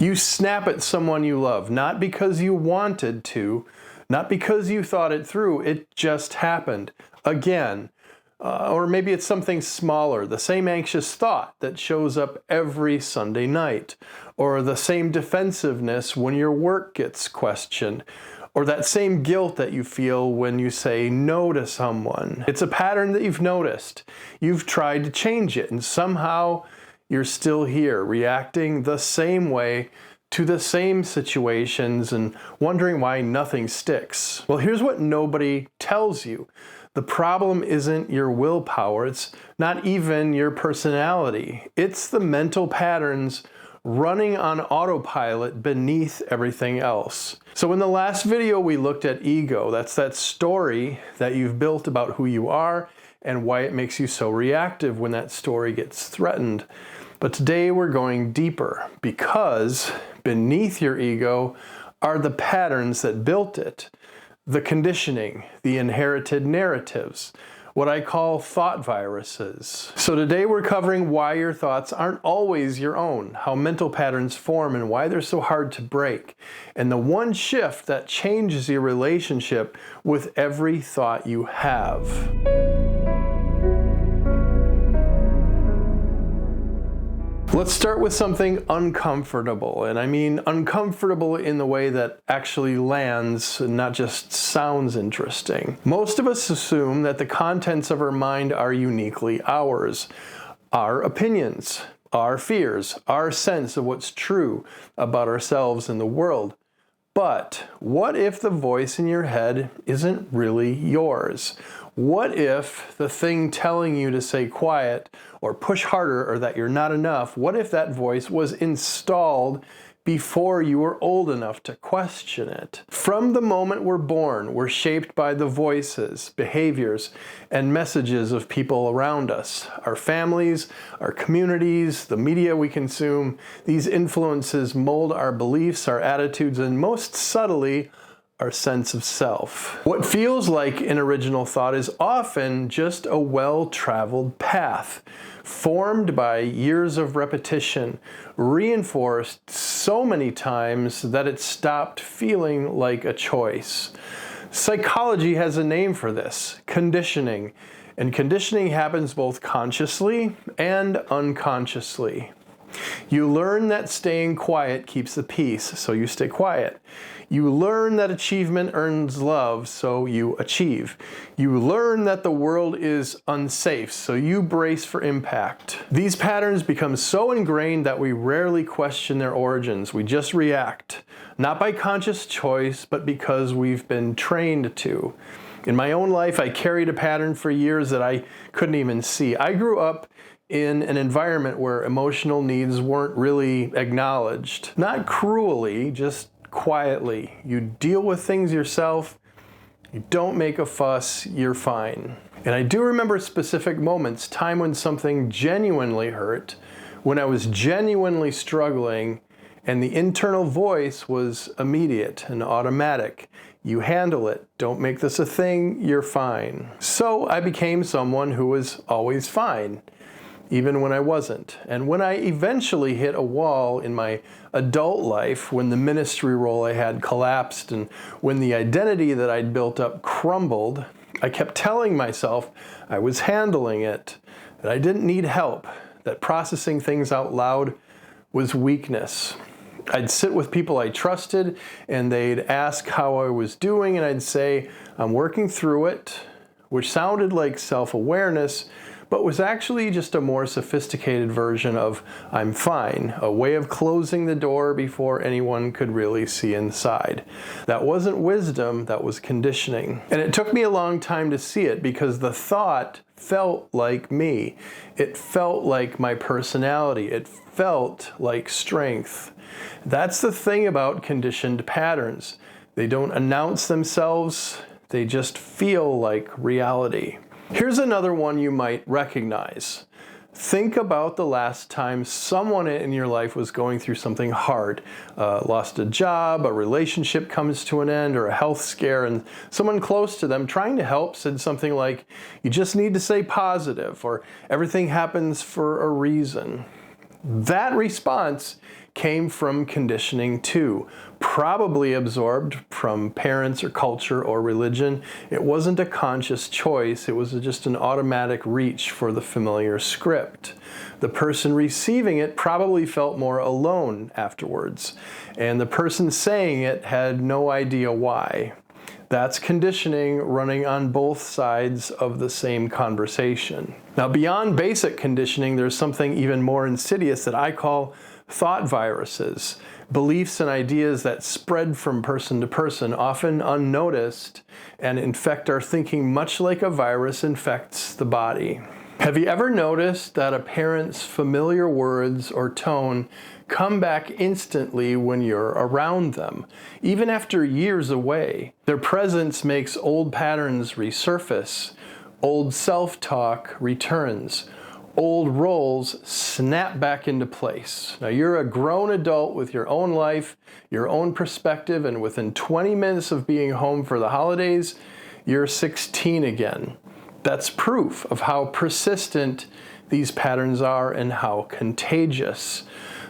You snap at someone you love, not because you wanted to, not because you thought it through, it just happened. Again. Or maybe it's something smaller, the same anxious thought that shows up every Sunday night, or the same defensiveness when your work gets questioned, or that same guilt that you feel when you say no to someone. It's a pattern that you've noticed. You've tried to change it, and somehow you're still here, reacting the same way to the same situations and wondering why nothing sticks. Well, here's what nobody tells you. The problem isn't your willpower, it's not even your personality. It's the mental patterns running on autopilot beneath everything else. So in the last video we looked at ego. That's that story that you've built about who you are and why it makes you so reactive when that story gets threatened. But today we're going deeper because beneath your ego are the patterns that built it. The conditioning, the inherited narratives, what I call thought viruses. So today we're covering why your thoughts aren't always your own, how mental patterns form and why they're so hard to break, and the one shift that changes your relationship with every thought you have. Let's start with something uncomfortable, and I mean uncomfortable in the way that actually lands, not just sounds interesting. Most of us assume that the contents of our mind are uniquely ours. Our opinions, our fears, our sense of what's true about ourselves and the world. But what if the voice in your head isn't really yours? What if the thing telling you to stay quiet or push harder or that you're not enough, what if that voice was installed before you were old enough to question it? From the moment we're born, we're shaped by the voices, behaviors, and messages of people around us. Our families, our communities, the media we consume. These influences mold our beliefs, our attitudes, and most subtly, our sense of self. What feels like an original thought is often just a well-traveled path, formed by years of repetition, reinforced so many times that it stopped feeling like a choice. Psychology has a name for this: conditioning. And conditioning happens both consciously and unconsciously. You learn that staying quiet keeps the peace, so you stay quiet. You learn that achievement earns love, so you achieve. You learn that the world is unsafe, so you brace for impact. These patterns become so ingrained that we rarely question their origins. We just react, not by conscious choice, but because we've been trained to. In my own life, I carried a pattern for years that I couldn't even see. I grew up in an environment where emotional needs weren't really acknowledged. Not cruelly, just quietly. You deal with things yourself, you don't make a fuss, you're fine. And I do remember specific moments, time when something genuinely hurt, when I was genuinely struggling, and the internal voice was immediate and automatic. You handle it, don't make this a thing, you're fine. So I became someone who was always fine, even when I wasn't. And when I eventually hit a wall in my adult life, when the ministry role I had collapsed and when the identity that I'd built up crumbled, I kept telling myself I was handling it, that I didn't need help, that processing things out loud was weakness. I'd sit with people I trusted and they'd ask how I was doing and I'd say, I'm working through it, which sounded like self-awareness, but was actually just a more sophisticated version of I'm fine, a way of closing the door before anyone could really see inside. That wasn't wisdom, that was conditioning. And it took me a long time to see it because the thought felt like me. It felt like my personality. It felt like strength. That's the thing about conditioned patterns. They don't announce themselves, they just feel like reality. Here's another one you might recognize. Think about the last time someone in your life was going through something hard. Lost a job, a relationship comes to an end, or a health scare, and someone close to them trying to help said something like, you just need to stay positive, or everything happens for a reason. That response came from conditioning too, probably absorbed from parents or culture or religion. It wasn't a conscious choice, it was just an automatic reach for the familiar script. The person receiving it probably felt more alone afterwards, and the person saying it had no idea why. That's conditioning running on both sides of the same conversation. Now, beyond basic conditioning, there's something even more insidious that I call thought viruses, beliefs and ideas that spread from person to person, often unnoticed, and infect our thinking much like a virus infects the body. Have you ever noticed that a parent's familiar words or tone come back instantly when you're around them, even after years away? Their presence makes old patterns resurface, old self-talk returns, old roles snap back into place. Now, you're a grown adult with your own life, your own perspective, and within 20 minutes of being home for the holidays, you're 16 again. That's proof of how persistent these patterns are and how contagious.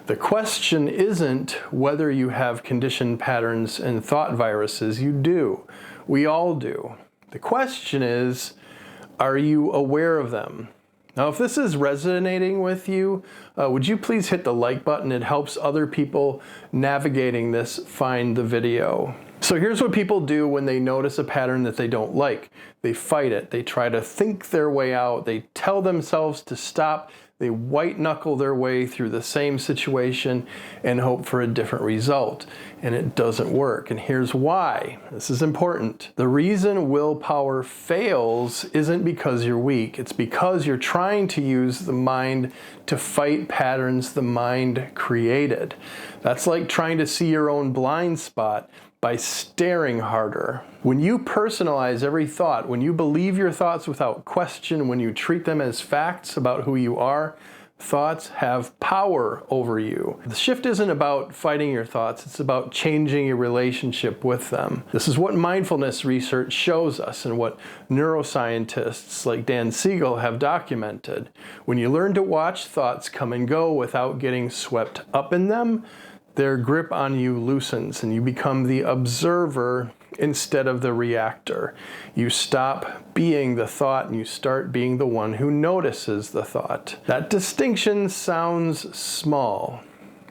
The question isn't whether you have conditioned patterns and thought viruses. You do. We all do. The question is, are you aware of them? Now, if this is resonating with you, would you please hit the like button? It helps other people navigating this find the video. So here's what people do when they notice a pattern that they don't like. They fight it. They try to think their way out. They tell themselves to stop. They white knuckle their way through the same situation and hope for a different result. And it doesn't work. And here's why. This is important. The reason willpower fails isn't because you're weak. It's because you're trying to use the mind to fight patterns the mind created. That's like trying to see your own blind spot by staring harder. When you personalize every thought, when you believe your thoughts without question, when you treat them as facts about who you are, thoughts have power over you. The shift isn't about fighting your thoughts, it's about changing your relationship with them. This is what mindfulness research shows us and what neuroscientists like Dan Siegel have documented. When you learn to watch thoughts come and go without getting swept up in them, their grip on you loosens and you become the observer instead of the reactor. You stop being the thought and you start being the one who notices the thought. That distinction sounds small,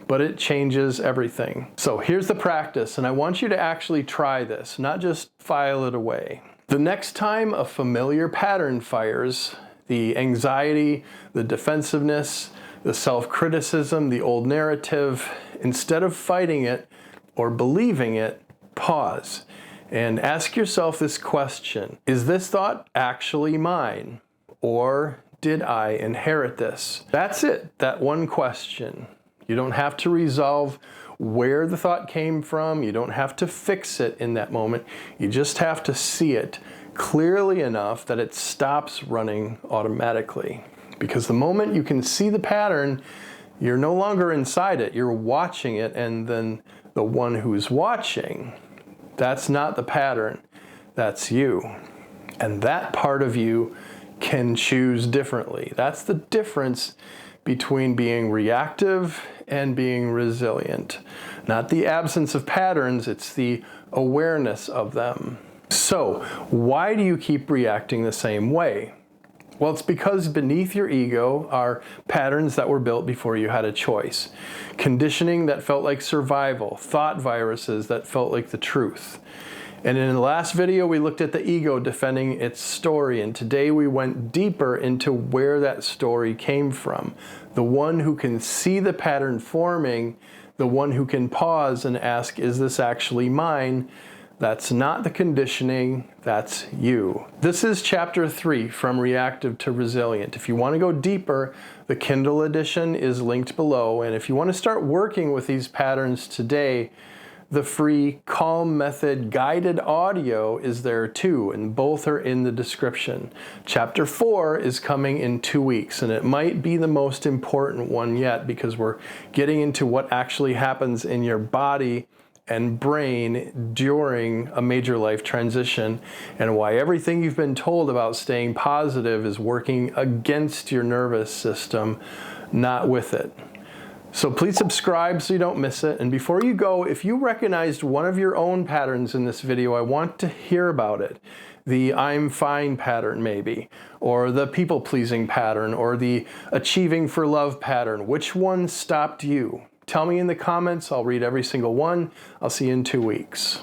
but it changes everything. So here's the practice, and I want you to actually try this, not just file it away. The next time a familiar pattern fires, the anxiety, the defensiveness, the self-criticism, the old narrative, instead of fighting it or believing it, pause and ask yourself this question. Is this thought actually mine? Or did I inherit this? That's it, that one question. You don't have to resolve where the thought came from. You don't have to fix it in that moment. You just have to see it clearly enough that it stops running automatically. Because the moment you can see the pattern, you're no longer inside it, you're watching it, and then the one who's watching, that's not the pattern, that's you. And that part of you can choose differently. That's the difference between being reactive and being resilient. Not the absence of patterns, it's the awareness of them. So, why do you keep reacting the same way? Well, it's because beneath your ego are patterns that were built before you had a choice. Conditioning that felt like survival, thought viruses that felt like the truth. And in the last video, we looked at the ego defending its story, and today we went deeper into where that story came from. The one who can see the pattern forming, the one who can pause and ask, is this actually mine? That's not the conditioning, that's you. This is chapter 3, From Reactive to Resilient. If you want to go deeper, the Kindle edition is linked below. And if you want to start working with these patterns today, the free Calm Method guided audio is there too, and both are in the description. Chapter 4 is coming in 2 weeks, and it might be the most important one yet because we're getting into what actually happens in your body and brain during a major life transition, and why everything you've been told about staying positive is working against your nervous system, not with it. So please subscribe so you don't miss it. And before you go, if you recognized one of your own patterns in this video, I want to hear about it. The I'm fine pattern maybe, or the people-pleasing pattern, or the achieving for love pattern. Which one stopped you? Tell me in the comments. I'll read every single one. I'll see you in 2 weeks.